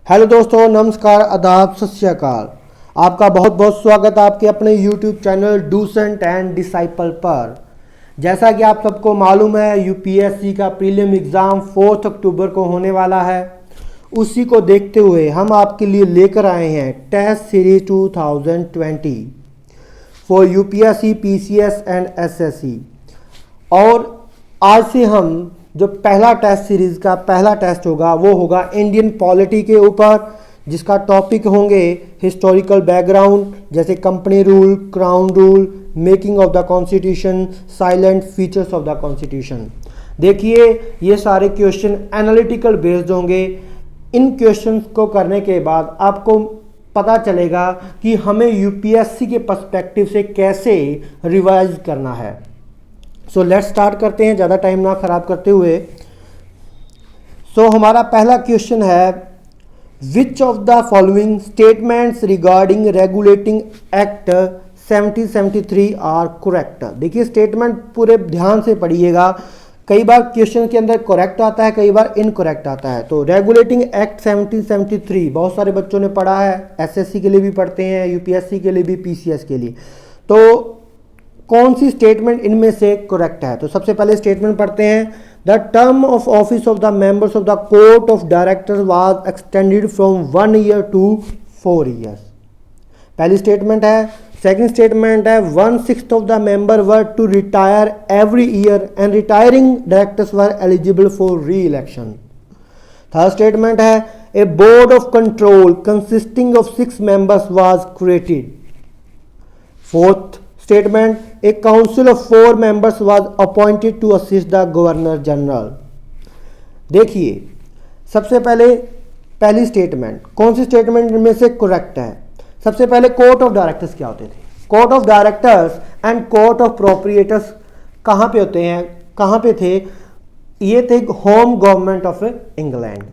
Hello दोस्तों, नमस्कार, आदाब, सत श्री अकाल। आपका बहुत बहुत स्वागत है आपके अपने यूट्यूब चैनल डूसेंट एंड डिसाइपल पर। जैसा कि आप सबको मालूम है, यूपीएससी का प्रीलिम एग्ज़ाम 4 अक्टूबर को होने वाला है। उसी को देखते हुए हम आपके लिए लेकर आए हैं test series 2020 for UPSC, PCS and SSC. और आज से हम जो पहला टेस्ट सीरीज़ का पहला टेस्ट होगा वो होगा इंडियन पॉलिटी के ऊपर, जिसका टॉपिक होंगे हिस्टोरिकल बैकग्राउंड जैसे company rule, crown rule, making of the constitution, salient features of the constitution. देखिए, ये सारे क्वेश्चन एनालिटिकल बेस्ड होंगे। इन क्वेश्चन को करने के बाद आपको पता चलेगा कि हमें यूपीएससी के पर्सपेक्टिव से कैसे रिवाइज करना है। सो लेट्स स्टार्ट करते हैं, ज़्यादा टाइम ना ख़राब करते हुए। हमारा पहला क्वेश्चन है, which of the following statements regarding regulating act 1773 are correct. देखिए, स्टेटमेंट पूरे ध्यान से पढ़िएगा। कई बार क्वेश्चन के अंदर करेक्ट आता है, कई बार इनकरेक्ट आता है। तो रेगुलेटिंग एक्ट 1773 बहुत सारे बच्चों ने पढ़ा है, एसएससी के लिए भी पढ़ते हैं, यूपीएससी के लिए भी, पीसीएस के लिए। तो कौन सी स्टेटमेंट इनमें से करेक्ट है? तो सबसे पहले स्टेटमेंट पढ़ते हैं, the term of office of the members of the court of directors was extended from 1 year to 4 years. पहली स्टेटमेंट है। सेकंड स्टेटमेंट है, 1/6 of the member were to retire every year and retiring directors were eligible for re election. Third statement है, a board of control consisting of 6 members was created. Fourth statement, a council of 4 members was appointed to assist the governor general। देखिए, सबसे पहले पहली statement, कौन सी statement में से correct है? सबसे पहले कोर्ट ऑफ डायरेक्टर्स क्या होते थे? Court of directors and court of proprietors कहाँ पे होते हैं, कहाँ पे थे? ये थे होम गवर्नमेंट ऑफ इंग्लैंड।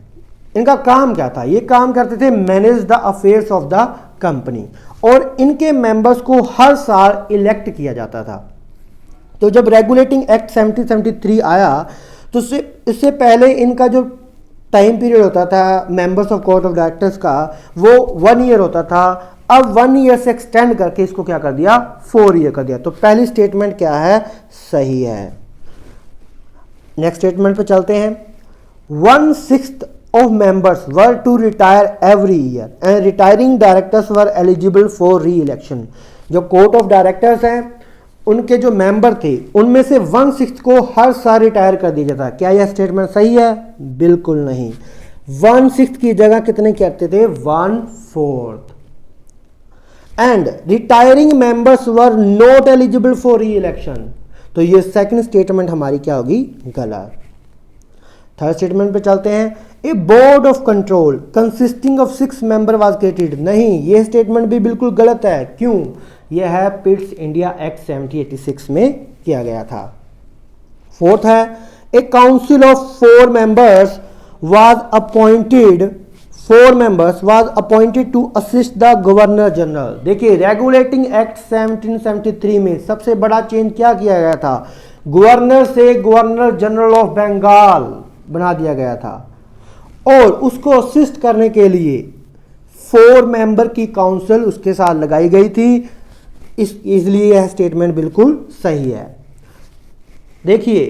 इनका काम क्या था? ये काम करते थे manage the affairs of the company, और इनके मेंबर्स को हर साल इलेक्ट किया जाता था। तो जब रेगुलेटिंग एक्ट 1773 आया तो इससे पहले इनका जो टाइम पीरियड होता था members of court of directors का, वो 1 ईयर होता था। अब 1 ईयर से एक्सटेंड करके इसको क्या कर दिया? 4 ईयर कर दिया। तो पहली स्टेटमेंट क्या है? सही है। नेक्स्ट स्टेटमेंट पे चलते हैं। 1/6 of members were to retire every year and retiring directors were eligible for re-election। जो कोर्ट ऑफ डायरेक्टर्स हैं, उनके जो मेंबर थे उनमें से 1/6 को हर साल रिटायर कर दिया जाता है। क्या यह स्टेटमेंट सही है? बिल्कुल नहीं। 1/6 की जगह कितने करते थे? 1/4। And retiring members were not eligible for re election. तो ये सेकंड स्टेटमेंट हमारी क्या होगी? गलत। थर्ड स्टेटमेंट पे चलते हैं। A board of control consisting of 6 member was created. नहीं, ये स्टेटमेंट भी बिल्कुल गलत है। क्यों? यह है पिट्स इंडिया एक्ट 1786 में किया गया था। फोर्थ है, a council of 4 members was appointed 4 members was appointed to assist the governor general. देखिए, रेगुलेटिंग एक्ट 1773 में सबसे बड़ा चेंज क्या किया गया था? गवर्नर से गवर्नर जनरल ऑफ बंगाल बना दिया गया था, और उसको असिस्ट करने के लिए 4 मेंबर की काउंसिल उसके साथ लगाई गई थी। इसलिए यह स्टेटमेंट बिल्कुल सही है। देखिए,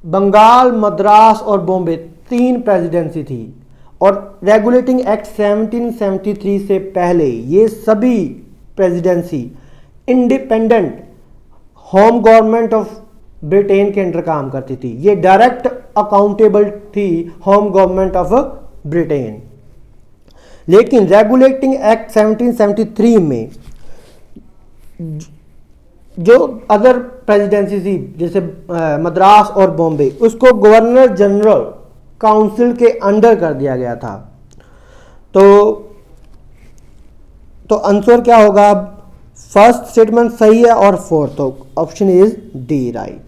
बंगाल, मद्रास और बॉम्बे 3 प्रेसिडेंसी थी, और रेगुलेटिंग एक्ट 1773 से पहले ये सभी presidency independent home government of Britain के अंडर काम करती थी। ये डायरेक्ट अकाउंटेबल थी होम गवर्नमेंट ऑफ ब्रिटेन। लेकिन रेगुलेटिंग एक्ट 1773 में जो अदर प्रेसिडेंसी थी जैसे मद्रास और बॉम्बे, उसको गवर्नर जनरल काउंसिल के अंडर कर दिया गया था। तो आंसर क्या होगा? फर्स्ट स्टेटमेंट सही है और fourth, option is D right.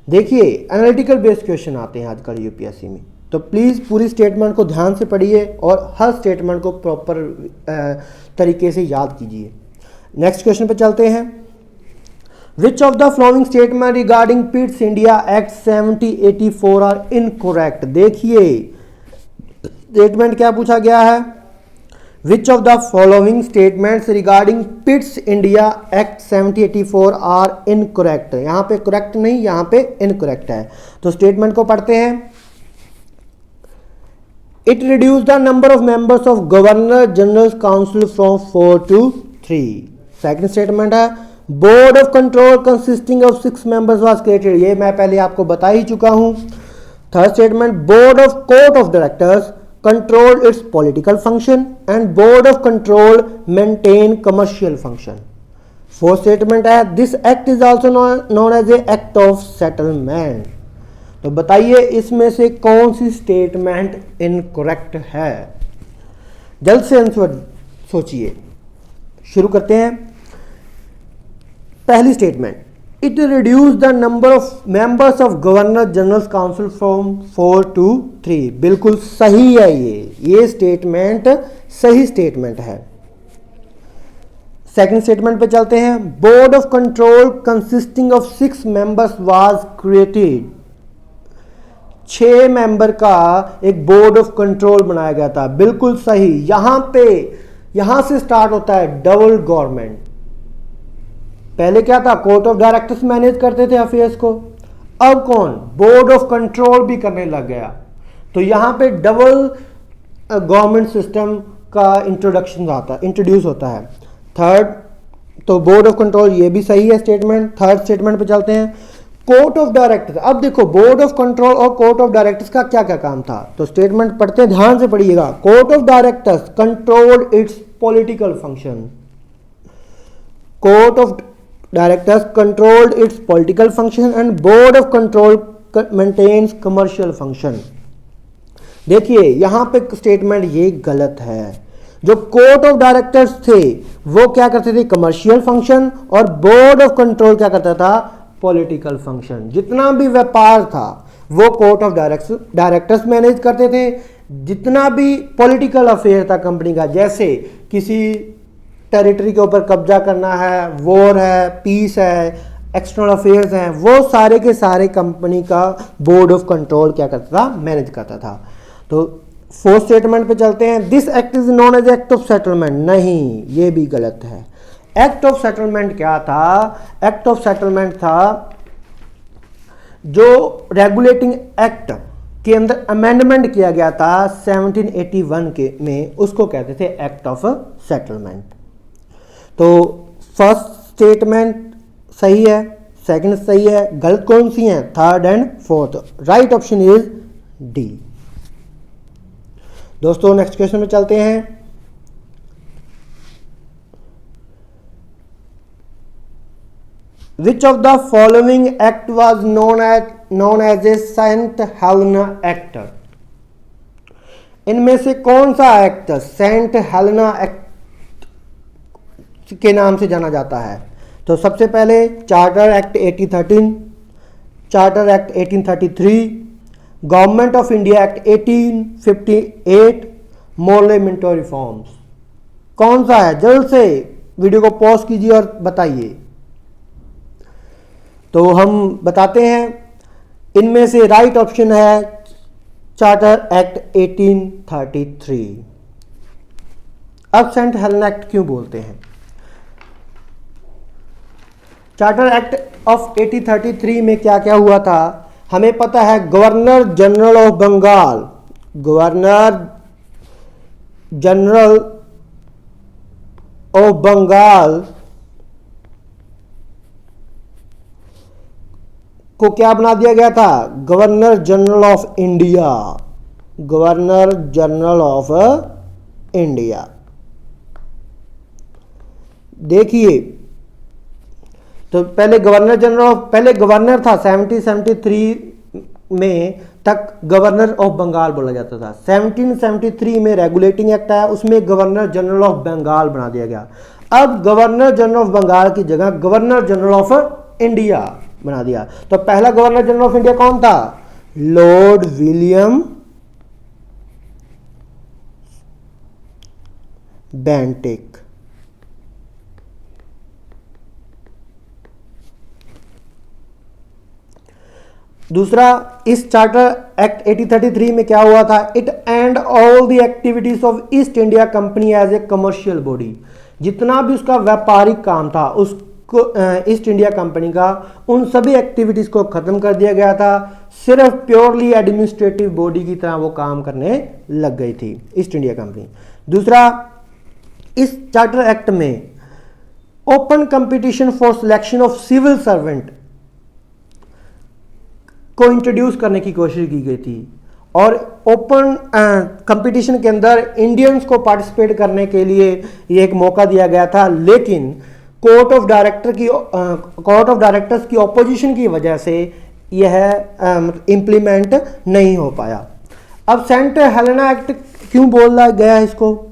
देखिए, एनालिटिकल बेस्ड क्वेश्चन आते हैं आजकल यूपीएससी में, तो प्लीज़ पूरी स्टेटमेंट को ध्यान से पढ़िए और हर स्टेटमेंट को प्रॉपर तरीके से याद कीजिए। नेक्स्ट क्वेश्चन पे चलते हैं। Which of the following statement regarding Pitt's India Act 1784 are incorrect? देखिए, स्टेटमेंट क्या पूछा गया है, which of the following statements regarding Pitt's India act 1784 are incorrect. यहां पे करेक्ट नहीं, यहां पे इनकरेक्ट है। तो स्टेटमेंट को पढ़ते हैं। It reduce the number of members of governor general council from 4 to 3। Second statement है, board of control consisting of 6 members was created. ये मैं पहले आपको बता ही चुका हूं। Third statement, board of court of directors control its political function and board of control maintain commercial function। Fourth statement है, this act is also known as a act of settlement. तो बताइए इसमें से कौन सी स्टेटमेंट इनकरेक्ट है, जल्द से आंसर सोचिए। शुरू करते हैं। पहली statement, it reduce the number of members of governor general council from 4 to 3। बिल्कुल सही है, ये स्टेटमेंट सही स्टेटमेंट है। सेकंड स्टेटमेंट पे चलते हैं। Board of control consisting of 6 members was created. 6 member का एक बोर्ड ऑफ कंट्रोल बनाया गया था, बिल्कुल सही। यहां से स्टार्ट होता है डबल गवर्नमेंट। पहले क्या था, कोर्ट ऑफ डायरेक्टर्स मैनेज करते थे अफेयर्स को, अब कौन, बोर्ड ऑफ कंट्रोल भी करने लग गया। तो यहां पे डबल गवर्नमेंट सिस्टम का इंट्रोड्यूस होता है। थर्ड, तो बोर्ड ऑफ कंट्रोल ये भी सही है स्टेटमेंट। थर्ड स्टेटमेंट पे चलते हैं। कोर्ट ऑफ डायरेक्टर्स, अब देखो बोर्ड ऑफ कंट्रोल और कोर्ट ऑफ डायरेक्टर्स का क्या क्या काम था, तो स्टेटमेंट पढ़ते हैं, ध्यान से पढ़िएगा। Court of directors control its political function. Court of directors controlled its political function and board of control maintains commercial function. देखिए यहां पे स्टेटमेंट ये गलत है। जो कोर्ट ऑफ डायरेक्टर्स थे वो क्या करते थे, कमर्शियल फंक्शन, और बोर्ड ऑफ कंट्रोल क्या करता था, पॉलिटिकल फंक्शन। जितना भी व्यापार था वो कोर्ट ऑफ डायरेक्टर्स मैनेज करते थे। जितना भी पॉलिटिकल अफेयर था कंपनी का, जैसे किसी टेरिटरी के ऊपर कब्जा करना है, वॉर है, पीस है, एक्सटर्नल अफेयर्स हैं, वो सारे के सारे कंपनी का बोर्ड ऑफ कंट्रोल क्या करता था, मैनेज करता था। तो फोर्थ स्टेटमेंट पे चलते हैं। This act is known as act of settlement. नहीं, ये भी गलत है। एक्ट ऑफ सेटलमेंट क्या था, एक्ट ऑफ सेटलमेंट था जो रेगुलेटिंग एक्ट के अंदर अमेंडमेंट किया गया था 1781 के में, उसको कहते थे एक्ट ऑफ सेटलमेंट। तो फर्स्ट स्टेटमेंट सही है, सेकंड सही है, गलत कौन सी है, third and fourth. Right option is D. दोस्तों नेक्स्ट क्वेश्चन में चलते हैं। Which of the following act was known as a Saint Helena act. इनमें से कौन सा एक्ट सेंट हेलेना एक्ट के नाम से जाना जाता है। तो सबसे पहले charter act 1813, charter act 1833, government of India act 1858, Morley Minto reforms. कौन सा है, जल्द से वीडियो को पॉज कीजिए और बताइए। तो हम बताते हैं, इनमें से राइट ऑप्शन है चार्टर एक्ट 1833। अब सेंट हेलेना एक्ट क्यों बोलते हैं। चार्टर एक्ट ऑफ 1833 में क्या क्या हुआ था हमें पता है। Governor general of Bengal, governor general of Bengal को क्या बना दिया गया था, governor general of India, governor general of India. देखिए तो पहले गवर्नर था 1773 में तक गवर्नर ऑफ बंगाल बोला जाता था। 1773 में रेगुलेटिंग एक्ट आया, उसमें गवर्नर जनरल ऑफ बंगाल बना दिया गया। अब गवर्नर जनरल ऑफ बंगाल की जगह गवर्नर जनरल ऑफ इंडिया बना दिया। तो पहला गवर्नर जनरल ऑफ इंडिया कौन था, लॉर्ड विलियम बेंटिक। दूसरा, इस चार्टर एक्ट 1833 में क्या हुआ था? It end all the activities of East India company as a commercial body. जितना भी उसका व्यापारिक काम था उसको ईस्ट इंडिया कंपनी का, उन सभी एक्टिविटीज को खत्म कर दिया गया था। सिर्फ प्योरली एडमिनिस्ट्रेटिव बॉडी की तरह वो काम करने लग गई थी ईस्ट इंडिया कंपनी। दूसरा, इस चार्टर एक्ट में open competition for selection of civil servant को इंट्रोड्यूस करने की कोशिश की गई थी और ओपन कंपटीशन के अंदर इंडियंस को पार्टिसिपेट करने के लिए ये एक मौका दिया गया था, लेकिन कोर्ट ऑफ डायरेक्टर्स की ऑपोजिशन की वजह से यह इम्प्लीमेंट नहीं हो पाया। अब सेंट हेलेना एक्ट क्यों बोला गया है इसको?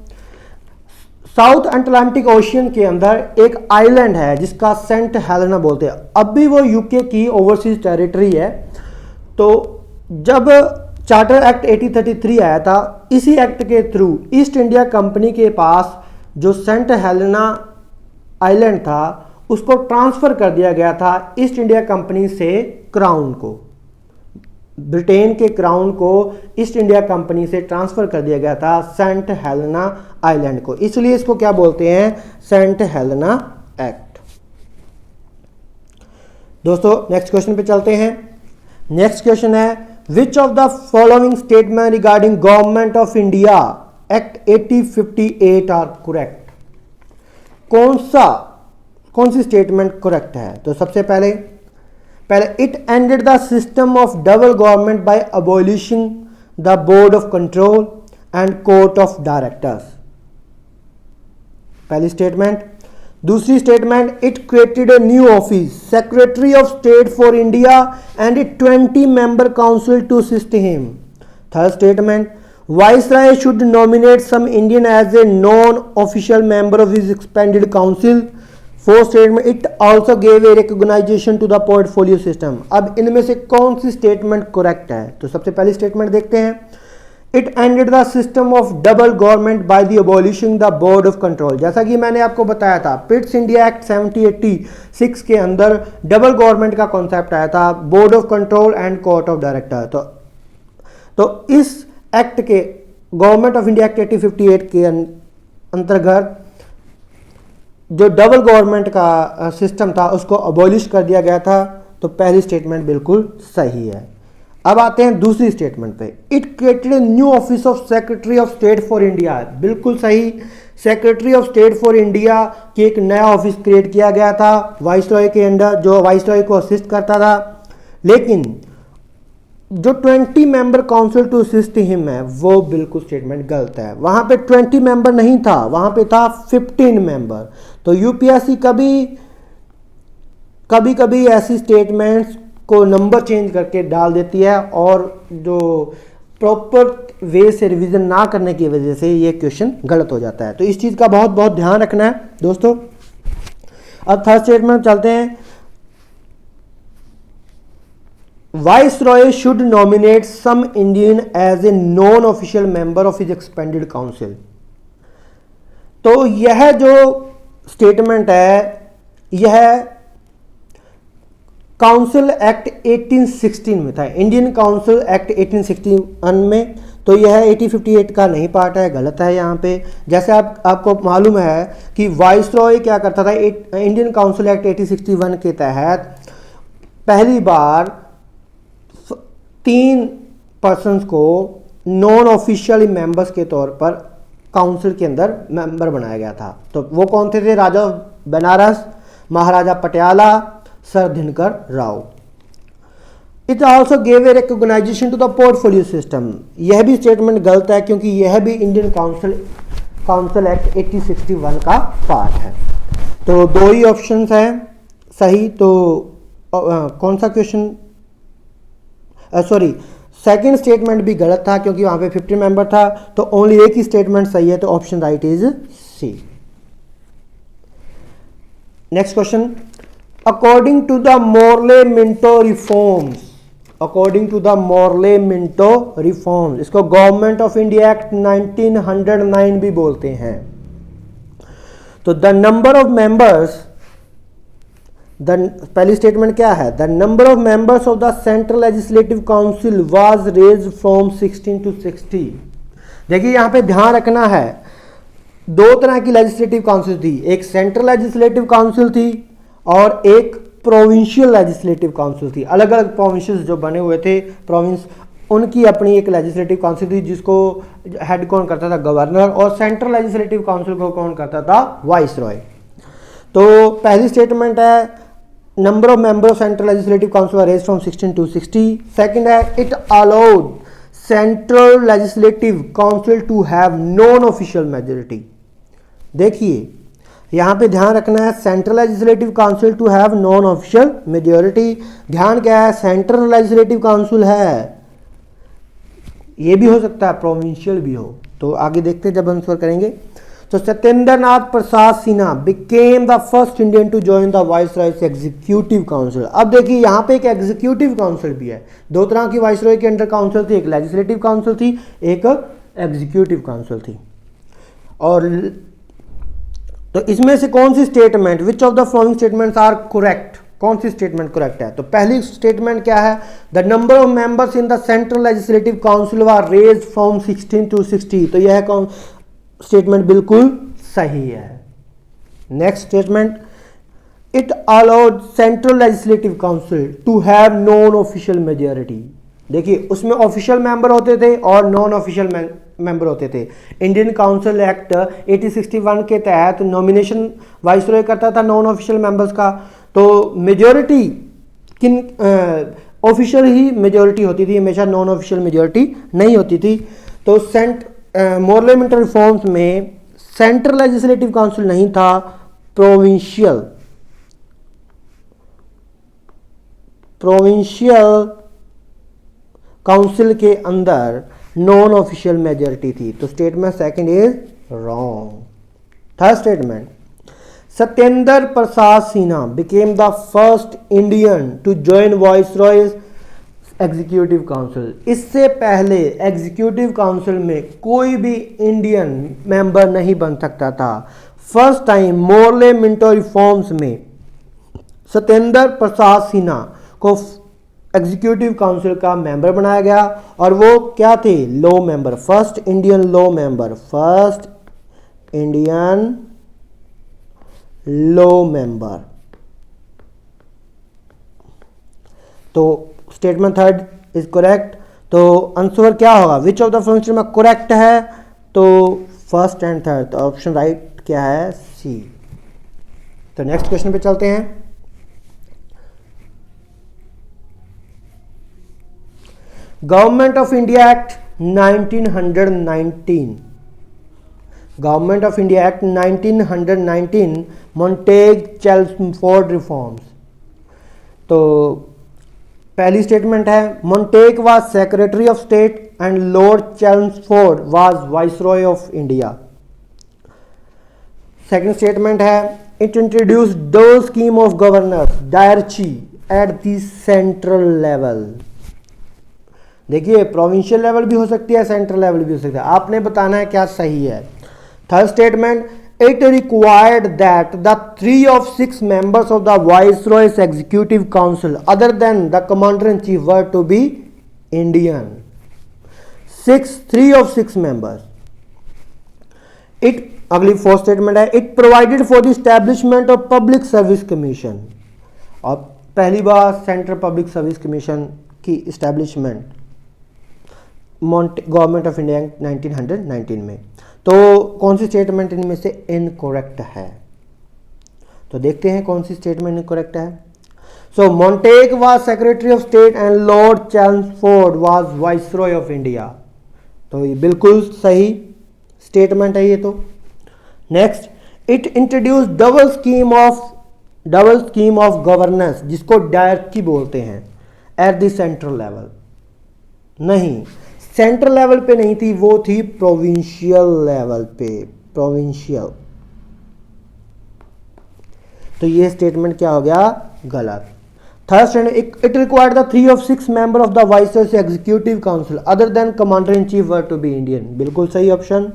साउथ अटलांटिक ओशियन के अंदर एक आइलैंड है जिसका सेंट हेलेना बोलते हैं। अब भी वो यूके की ओवरसीज टेरिटरी है। तो जब चार्टर एक्ट 1833 आया था, इसी एक्ट के थ्रू ईस्ट इंडिया कंपनी के पास जो सेंट हेलेना आइलैंड था उसको ट्रांसफर कर दिया गया था ईस्ट इंडिया कंपनी से क्राउन को। ब्रिटेन के क्राउन को ईस्ट इंडिया कंपनी से ट्रांसफर कर दिया गया था सेंट हेलेना आइलैंड को, इसलिए इसको क्या बोलते हैं? Saint Helena act. दोस्तों नेक्स्ट क्वेश्चन पे चलते हैं। नेक्स्ट क्वेश्चन है, which of the following statement regarding government of India act 1858 are correct? कौन सी स्टेटमेंट करेक्ट है? तो सबसे पहले it ended the system of double government by abolishing the board of control and court of directors, पहली statement. दूसरी statement, it created a new office secretary of state for India and A 20 member council to assist him. Third statement, Viceroy should nominate some Indian as a non-official member of his expanded council. Fourth statement, it also gave a recognition to the portfolio system. अब इनमें से कौन सी statement correct है? तो सबसे पहली statement देखते हैं। It ended the system of double government by the abolishing the board of control. जैसा कि मैंने आपको बताया था, पिट्स इंडिया एक्ट 1786 के अंदर डबल गवर्नमेंट का कॉन्सेप्ट आया था, board of control and court of director. तो इस एक्ट के गवर्नमेंट ऑफ इंडिया एक्ट 1858 के अंतर्गत जो डबल गवर्नमेंट का सिस्टम था उसको अबॉलिश कर दिया गया था। तो पहली स्टेटमेंट बिल्कुल सही है। अब आते हैं दूसरी स्टेटमेंट पे। It created a new office of secretary of state for India, बिल्कुल सही। Secretary of state for India की एक नया ऑफिस क्रिएट किया गया था वाइसरॉय के अंडर, जो वाइसरॉय को असिस्ट करता था। लेकिन जो 20 member council to assist him है वो बिल्कुल स्टेटमेंट गलत है। वहां पे 20 मेंबर नहीं था, वहां पे था 15 मेंबर। तो यूपीएससी कभी कभी ऐसी स्टेटमेंट्स को नंबर चेंज करके डाल देती है और जो प्रॉपर वे से रिवीजन ना करने की वजह से ये क्वेश्चन गलत हो जाता है। तो इस चीज़ का बहुत बहुत ध्यान रखना है दोस्तों। अब थर्ड स्टेटमेंट चलते हैं। Viceroy should nominate some Indian as a non official member of his expanded council. तो यह जो स्टेटमेंट है यह काउंसिल एक्ट 1816 में था, इंडियन काउंसिल एक्ट 1861 में। तो यह 1858 का नहीं पार्ट है, गलत है यहाँ पे। जैसे आपको मालूम है कि वाइसरॉय क्या करता था, इंडियन काउंसिल एक्ट 1861 के तहत पहली बार 3 पर्सन्स को नॉन ऑफिशियल मेंबर्स के तौर पर काउंसिल के अंदर मेंबर बनाया गया था। तो वो कौन थे? Raja Banaras, Maharaja Patiala, sir Dinkar Rao. It also gave a recognization to the portfolio system. यह भी स्टेटमेंट गलत है क्योंकि यह भी इंडियन काउंसिल एक्ट 1861 का पार्ट है। तो 2 ही ऑप्शंस हैं सही। तो कौन सा क्वेश्चन, सॉरी, सेकेंड स्टेटमेंट भी गलत था क्योंकि वहां पे 50 मेंबर था। तो ओनली एक ही स्टेटमेंट सही है, तो option right is C. Next question, according to the Morley Minto reforms, according to the Morley Minto reforms, इसको गवर्नमेंट ऑफ इंडिया एक्ट 1909 भी बोलते हैं। तो द नंबर ऑफ मेंबर्स पहली स्टेटमेंट क्या है, the number of members of the central legislative council was raise from 16 to 60। देखिए यहाँ पे ध्यान रखना है, दो तरह की लेजिस्लेटिव काउंसिल थी, एक सेंट्रल लेजिस्लेटिव काउंसिल थी और एक प्रोविंशियल लेजिस्लेटिव काउंसिल थी। अलग अलग प्रोविंसेस जो बने हुए थे प्रोविंस, उनकी अपनी एक लेजिस्लेटिव काउंसिल थी जिसको हेड कौन करता था, गवर्नर, और सेंट्रल लेजिस्लेटिव काउंसिल को कौन करता था, वाइस रॉय। तो पहली स्टेटमेंट है number of member of central legislative council raise from 16 to 60। Second है it allowed central legislative council to have non official majority. देखिए यहां पे ध्यान रखना है, central legislative council to have non official majority. ध्यान क्या है, सेंट्रल लेजिस्लेटिव काउंसिल है, ये भी हो सकता है प्रोविंशियल भी हो। तो आगे देखते हैं जब आंसर करेंगे। तो Satyendra Nath Prasad Sinha became the first Indian to join the viceroy's executive council. अब देखिए यहाँ पे एक एग्जीक्यूटिव काउंसिल भी है, दो तरह की वाइसरॉय के अंडर काउंसिल थी, एक लेजिस्लेटिव काउंसिल थी, एक एग्जीक्यूटिव काउंसिल थी। और तो इसमें से कौन सी statement, which of the following statements are correct, कौन सी स्टेटमेंट करेक्ट है। तो पहली स्टेटमेंट क्या है, the number of members in the central legislative council were raise from 16 to 60। तो यह कौन स्टेटमेंट बिल्कुल सही है। Next statement, it allowed central legislative council to have non official majority. देखिए उसमें ऑफिशियल मेंबर होते थे और नॉन ऑफिशियल मेंबर होते थे। इंडियन काउंसिल एक्ट 1861 के तहत नॉमिनेशन वाइसरॉय करता था नॉन ऑफिशियल मेंबर्स का। तो मेजोरिटी किन ऑफिशियल ही मेजोरिटी होती थी, हमेशा नॉन ऑफिशियल मेजोरिटी नहीं होती थी। तो मोरलेमेंटल रिफॉर्म्स में सेंट्रल लेजिस्लेटिव काउंसिल नहीं था, प्रोविंशियल काउंसिल के अंदर नॉन ऑफिशियल मेजोरिटी थी। तो statement second is wrong. Third statement, Satyendra Prasad Sinha became the first Indian to join viceroy's executive council. इससे पहले एग्जीक्यूटिव काउंसिल में कोई भी इंडियन मेंबर नहीं बन सकता था। First time Morley Minto reforms में सत्येंद्र प्रसाद सिन्हा को एग्जीक्यूटिव काउंसिल का मेंबर बनाया गया और वो क्या थे, law member, first Indian law member, first Indian law member. तो स्टेटमेंट थर्ड इज करेक्ट। तो आंसर क्या होगा, which of the following statement correct है, तो फर्स्ट एंड थर्ड। तो ऑप्शन राइट क्या है, सी। तो नेक्स्ट क्वेश्चन पे चलते हैं। Government of India act 1919, government of India act 1919 Montagu Chelmsford reforms. तो पहली स्टेटमेंट है Montagu was secretary of state and lord Chelmsford was viceroy of India. Second statement है it introduced the scheme of governor's dyarchy at the central level. देखिए provincial level भी हो सकती है, central level भी हो सकता है, आपने बताना है क्या सही है। Third statement, it required that the 3 of 6 members of the Viceroy's Executive Council other than the Commander-in-Chief were to be Indian. 3 of 6 members. अगली फोर्थ स्टेटमेंट है it provided for the establishment of Public Service Commission। और पहली बार central public service commission की establishment government of India 1919 में। तो कौन सी statement इनमें से इनकरेक्ट है, तो देखते हैं कौन सी स्टेटमेंट इनकरेक्ट है। So Montagu was secretary of state and lord Chelmsford was viceroy of India. तो ये बिल्कुल सही स्टेटमेंट है ये। तो next, it introduce double scheme of governance जिसको डायरेक्टली बोलते हैं एट द सेंट्रल लेवल। नहीं, सेंट्रल लेवल पे नहीं थी, वो थी प्रोविंशियल लेवल पे, प्रोविंशियल। तो ये स्टेटमेंट क्या हो गया, गलत। Third statement, it required the 3 of 6 member of the viceroy's executive council other than commander in chief were to be Indian. बिल्कुल सही ऑप्शन।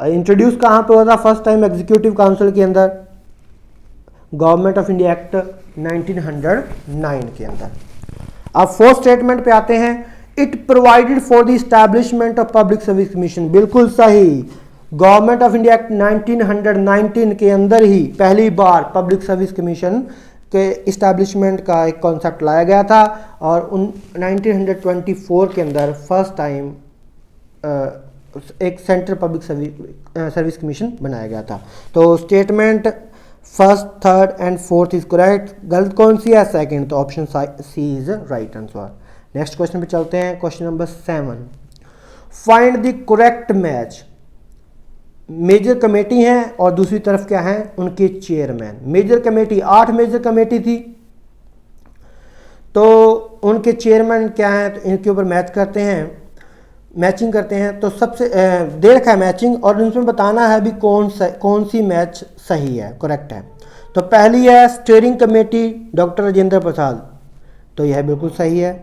इंट्रोड्यूस कहां पे हुआ था फर्स्ट टाइम एग्जीक्यूटिव काउंसिल के अंदर, गवर्नमेंट ऑफ इंडिया एक्ट 1909 के अंदर। अब फोर्थ स्टेटमेंट पे आते हैं, it provided for the establishment of public service commission. बिल्कुल सही, गवर्नमेंट ऑफ इंडिया एक्ट 1919 के अंदर ही पहली बार पब्लिक सर्विस कमीशन के इस्टेब्लिशमेंट का एक कॉन्सेप्ट लाया गया था और 1924 के अंदर फर्स्ट टाइम एक सेंट्रल पब्लिक सर्विस कमीशन बनाया गया था। तो statement first, third and fourth is correct. गलत कौन सी है? सेकंड, तो option C is right answer. Next question पे चलते हैं, question number 7। Find the correct match. Major committee है और दूसरी तरफ क्या है? उनके chairman. Major committee, 8 major committee थी, तो उनके चेयरमैन क्या हैं? तो इनके ऊपर मैच करते हैं, मैचिंग करते हैं। तो सबसे दे रखा है मैचिंग और उसमें बताना है भी कौन सी मैच सही है, करेक्ट है। तो पहली है steering committee doctor Rajendra Prasad, तो यह बिल्कुल सही है।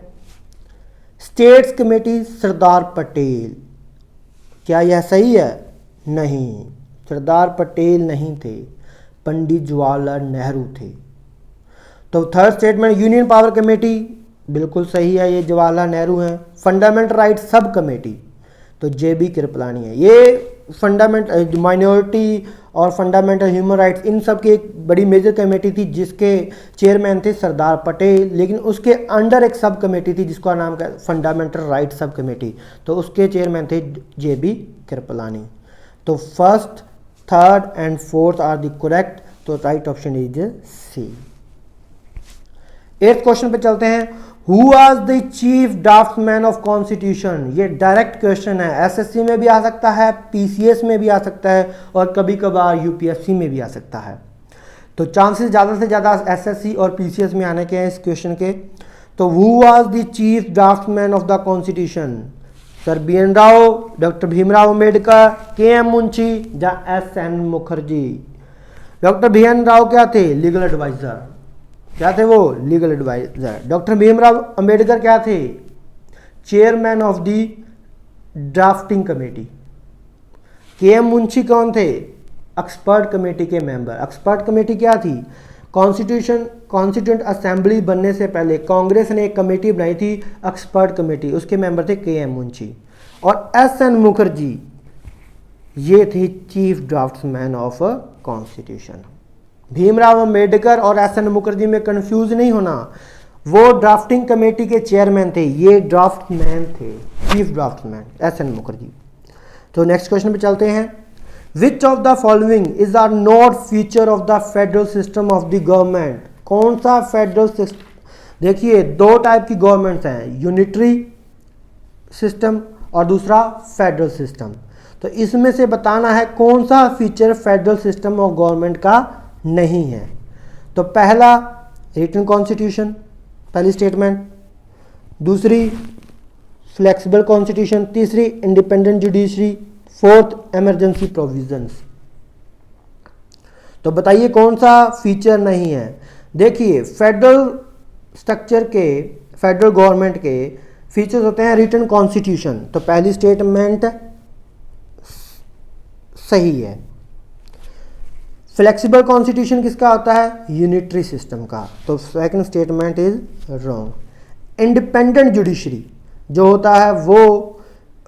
स्टेट्स कमेटी सरदार पटेल, क्या यह सही है? नहीं, सरदार पटेल नहीं थे, पंडित जवाहरलाल नेहरू थे। तो third statement union power committee, बिल्कुल सही है, ये जवाहरलाल नेहरू हैं। फंडामेंटल राइट सब कमेटी, तो JB कृपलानी है। ये फंडामेंट माइनॉरिटी और फंडामेंटल ह्यूमन राइट्स इन सब की एक बड़ी मेजर कमेटी थी जिसके चेयरमैन थे सरदार पटेल, लेकिन उसके अंडर एक सब कमेटी थी जिसका नाम क्या? फंडामेंटल राइट सब कमेटी, तो उसके चेयरमैन थे JB कृपलानी। तो first, third and fourth are the correct, तो right option is C. 8th question पे चलते हैं, who was the chief draftsman of constitution. ये डायरेक्ट क्वेश्चन है, SSC में भी आ सकता है, PCS में भी आ सकता है और कभी कभार UPSC में भी आ सकता है। तो चांसेस ज़्यादा से ज़्यादा SSC और PCS में आने के हैं इस क्वेश्चन के। तो who was the chief draftsman of the constitution? Sir BN Rao, doctor Bhimrao Ambedkar, KM Munshi या SN Mukherjee. Doctor BN Rao क्या थे? Legal advisor. क्या थे वो? Legal advisor. Doctor Bhimrao Ambedkar क्या थे? Chairman of the drafting committee. KM Munshi कौन थे? एक्सपर्ट कमेटी के मेंबर। एक्सपर्ट कमेटी क्या थी? कॉन्स्टिट्यूंट असेंबली बनने से पहले कांग्रेस ने एक कमेटी बनाई थी, एक्सपर्ट कमेटी, उसके मेंबर थे KM मुंशी। और SN मुखर्जी, ये थे chief draftsman of constitution. Bhimrao Ambedkar और SN मुखर्जी में कंफ्यूज नहीं होना, वो ड्राफ्टिंग कमेटी के चेयरमैन थे, ये ड्राफ्टमैन थे, चीफ ड्राफ्टमैन SN मुखर्जी। तो नेक्स्ट क्वेश्चन पे चलते हैं, which of the following is are not feature of the federal system of the government. कौन सा फेडरल सिस्टम? देखिए 2 टाइप की गवर्नमेंट्स हैं, यूनिटरी सिस्टम और दूसरा फेडरल सिस्टम। तो इसमें से बताना है कौन सा feature federal system of government का नहीं है। तो पहला रिटन कॉन्स्टिट्यूशन, पहली स्टेटमेंट, दूसरी फ्लेक्सिबल कॉन्स्टिट्यूशन, तीसरी independent judiciary, fourth emergency provisions. तो बताइए कौन सा फीचर नहीं है। देखिए फेडरल स्ट्रक्चर के, फेडरल गवर्नमेंट के फीचर्स होते हैं रिटन कॉन्स्टिट्यूशन, तो पहली स्टेटमेंट सही है। फ्लेक्सिबल कॉन्स्टिट्यूशन किसका होता है? यूनिटरी सिस्टम का, तो second statement is wrong. Independent judiciary जो होता है वो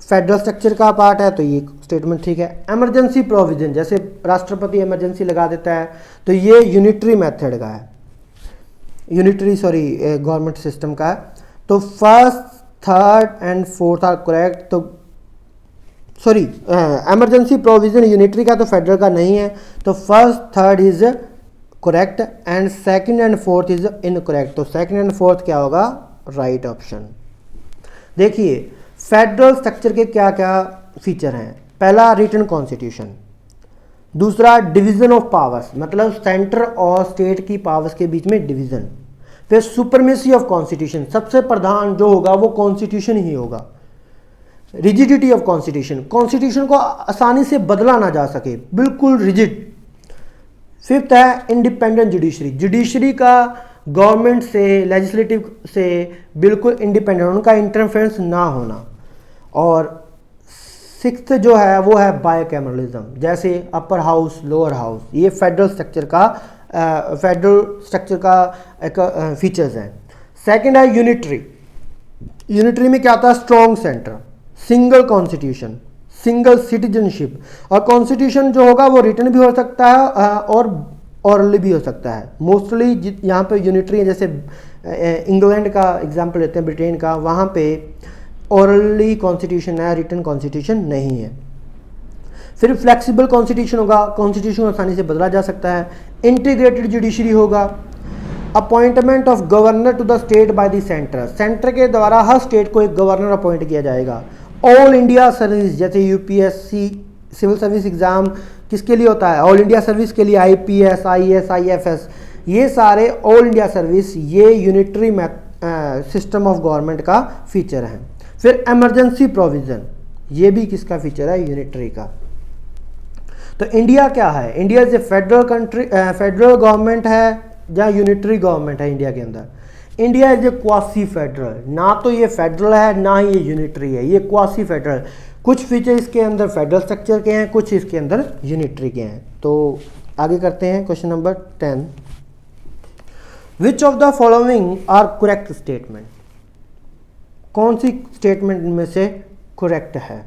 फेडरल स्ट्रक्चर का पार्ट है, तो ये स्टेटमेंट ठीक है। इमरजेंसी प्रोविजन, जैसे राष्ट्रपति इमरजेंसी लगा देता है, तो ये यूनिटरी मेथड का है, गवर्नमेंट सिस्टम का है। तो first, third and fourth are correct. तो सॉरी, इमरजेंसी प्रोविजन यूनिटरी का तो फेडरल का नहीं है, तो first, third is correct and second and fourth is incorrect. तो सेकंड एंड फोर्थ क्या होगा? Right option. देखिए फेडरल स्ट्रक्चर के क्या क्या फीचर हैं। पहला रिटन कॉन्स्टिट्यूशन, दूसरा डिवीजन ऑफ पावर्स, मतलब सेंटर और स्टेट की पावर्स के बीच में डिवीजन। फिर सुपरमेसी ऑफ कॉन्स्टिट्यूशन, सबसे प्रधान जो होगा वो कॉन्स्टिट्यूशन ही होगा। रिजिडिटी ऑफ कॉन्स्टिट्यूशन, कॉन्स्टिट्यूशन को आसानी से बदला ना जा सके, बिल्कुल रिजिड। फिफ्थ है इंडिपेंडेंट जुडिशरी, जुडिशरी का गवर्नमेंट से, लेजिस्लेटिव से बिल्कुल इंडिपेंडेंट, उनका इंटरफेरेंस ना होना। और सिक्स्थ जो है वो है बायकैमरलिज्म, जैसे अपर हाउस, लोअर हाउस, ये फेडरल स्ट्रक्चर का फेडरल स्ट्रक्चर का एक फीचर्स हैं। सेकंड है यूनिटरी। यूनिटरी में क्या आता है? Strong centre, single constitution, single citizenship, और कॉन्स्टिट्यूशन जो होगा वो रिटन भी हो सकता है और ऑरली भी हो सकता है। मोस्टली यहाँ पे यूनिटरी है, जैसे इंग्लैंड का एग्जांपल लेते हैं, ब्रिटेन का, वहाँ पे ऑरली कॉन्स्टिट्यूशन है, रिटन कॉन्स्टिट्यूशन नहीं है। फिर फ्लेक्सिबल कॉन्स्टिट्यूशन होगा, कॉन्स्टिट्यूशन आसानी से बदला जा सकता है। इंटीग्रेटेड जुडिशरी होगा। Appointment of governor to the state by the centre, centre के द्वारा हर स्टेट को एक गवर्नर अपॉइंट किया जाएगा। ऑल इंडिया सर्विस, जैसे यूपीएससी सिविल सर्विस एग्जाम किसके लिए होता है? ऑल इंडिया सर्विस के लिए, आईपीएस, आईएएस, आईएफएस, ये सारे ऑल इंडिया सर्विस, ये यूनिटरी सिस्टम ऑफ गवर्नमेंट का फीचर है। फिर इमरजेंसी प्रोविजन, ये भी किसका फीचर है? यूनिटरी का। तो इंडिया क्या है? India is a federal country, federal government है या यूनिटरी गवर्नमेंट है इंडिया के अंदर। India is a quasi federal, ना तो ये फेडरल है ना ही ये यूनिटरी है, ये क्वासी फेडरल। कुछ फीचर इसके अंदर फेडरल स्ट्रक्चर के हैं, कुछ इसके अंदर यूनिटरी के हैं। तो आगे करते हैं question number 10। Which of the following are correct statement, कौन सी स्टेटमेंट में से करेक्ट है?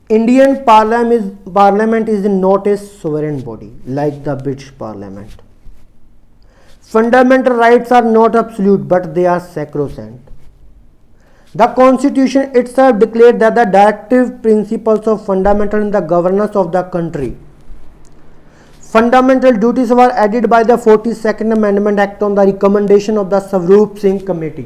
Indian parliament is not a sovereign body like the British parliament. Fundamental rights are not absolute but they are sacrosanct. The constitution itself declared that the directive principles of fundamental in the governance of the country. Fundamental duties were added by the 42nd Amendment Act on the recommendation of the Swaroop Singh Committee.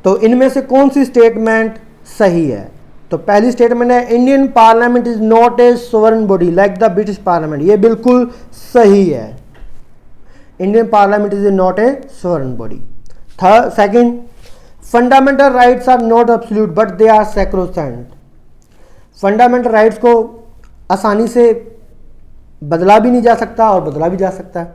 तो इनमें से कौन सी statement सही है? तो पहली statement है Indian parliament is not a sovereign body like the British parliament, ये बिल्कुल सही है। Indian parliament is not a sovereign body. Second, fundamental rights are not absolute but they are sacrosanct. Fundamental rights को आसानी से बदला भी नहीं जा सकता और बदला भी जा सकता है,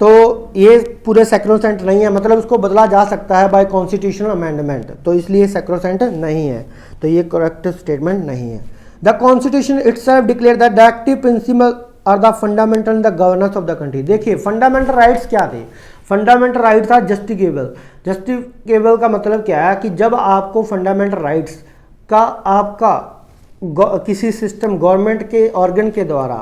तो ये पूरे सैक्रोसेंट नहीं है, मतलब उसको बदला जा सकता है बाय कॉन्स्टिट्यूशनल अमेंडमेंट, तो इसलिए सैक्रोसेंट नहीं है, तो ये करेक्ट स्टेटमेंट नहीं है। The constitution itself declare the directive principle are the fundamental in the governance of the country. देखिए फंडामेंटल राइट्स क्या थे? Fundamental rights are justiciable. Justiciable का मतलब क्या है कि जब आपको फंडामेंटल राइट्स का आपका किसी सिस्टम गवर्नमेंट के ऑर्गन के द्वारा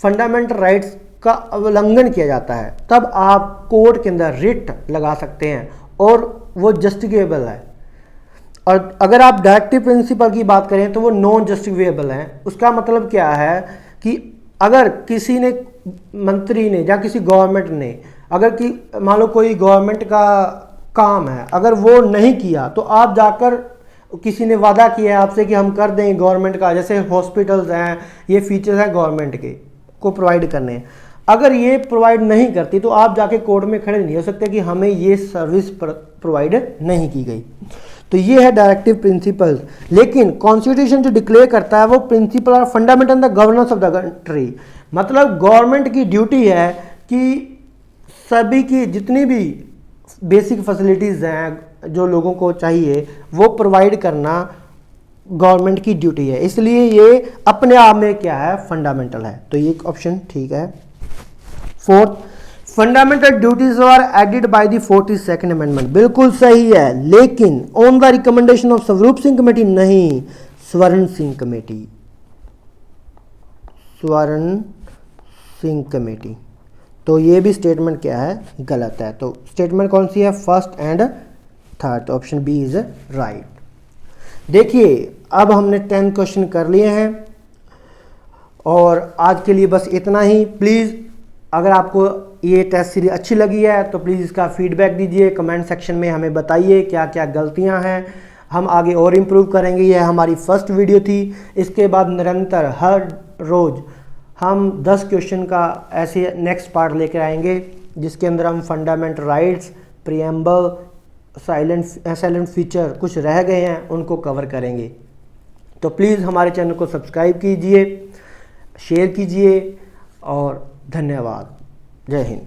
फंडामेंटल राइट्स का उल्लंघन किया जाता है, तब आप कोर्ट के अंदर रिट लगा सकते हैं और वो जस्टिफिकेबल है। और अगर आप डायरेक्टिव प्रिंसिपल की बात करें तो वो नॉन जस्टिफिकेबल है। उसका मतलब क्या है कि अगर किसी ने, मंत्री ने या किसी गवर्नमेंट ने, अगर कि मान लो कोई गवर्नमेंट का काम है, अगर वो नहीं किया तो आप जाकर, किसी ने वादा किया है आपसे कि हम कर दें गवर्नमेंट का, जैसे हॉस्पिटल्स हैं, ये फीचर्स हैं गवर्नमेंट के को प्रोवाइड करने हैं, अगर ये प्रोवाइड नहीं करती तो आप जाके कोर्ट में खड़े नहीं हो सकते कि हमें ये सर्विस प्रोवाइड नहीं की गई। तो ये है डायरेक्टिव प्रिंसिपल्स। लेकिन कॉन्स्टिट्यूशन जो डिक्लेयर करता है वो प्रिंसिपल और fundamental the governance of the country, मतलब गवर्नमेंट की ड्यूटी है कि सभी की जितनी भी बेसिक फैसिलिटीज़ हैं जो लोगों को चाहिए वो प्रोवाइड करना गवर्नमेंट की ड्यूटी है, इसलिए ये अपने आप में क्या है? फंडामेंटल है। तो ये ऑप्शन ठीक है। Fourth, fundamental duties are added by the 42nd amendment, बिल्कुल सही है, लेकिन on the recommendation of Swaroop Singh committee नहीं, स्वर्ण सिंह कमेटी, स्वर्ण सिंह कमेटी। तो ये भी स्टेटमेंट क्या है? गलत है। तो स्टेटमेंट कौन सी है? First and third, option B is right. देखिए अब हमने 10 क्वेश्चन कर लिए हैं और आज के लिए बस इतना ही। प्लीज़ अगर आपको ये टेस्ट सीरीज अच्छी लगी है तो प्लीज़ इसका फीडबैक दीजिए, कमेंट सेक्शन में हमें बताइए क्या क्या गलतियां हैं, हम आगे और इम्प्रूव करेंगे। यह हमारी फर्स्ट वीडियो थी। इसके बाद निरंतर हर रोज़ हम 10 क्वेश्चन का ऐसे नेक्स्ट पार्ट लेकर आएंगे जिसके अंदर हम fundamental rights, preamble, silent feature कुछ रह गए हैं उनको कवर करेंगे। तो प्लीज़ हमारे चैनल को सब्सक्राइब कीजिए, शेयर कीजिए और धन्यवाद। जय हिंद।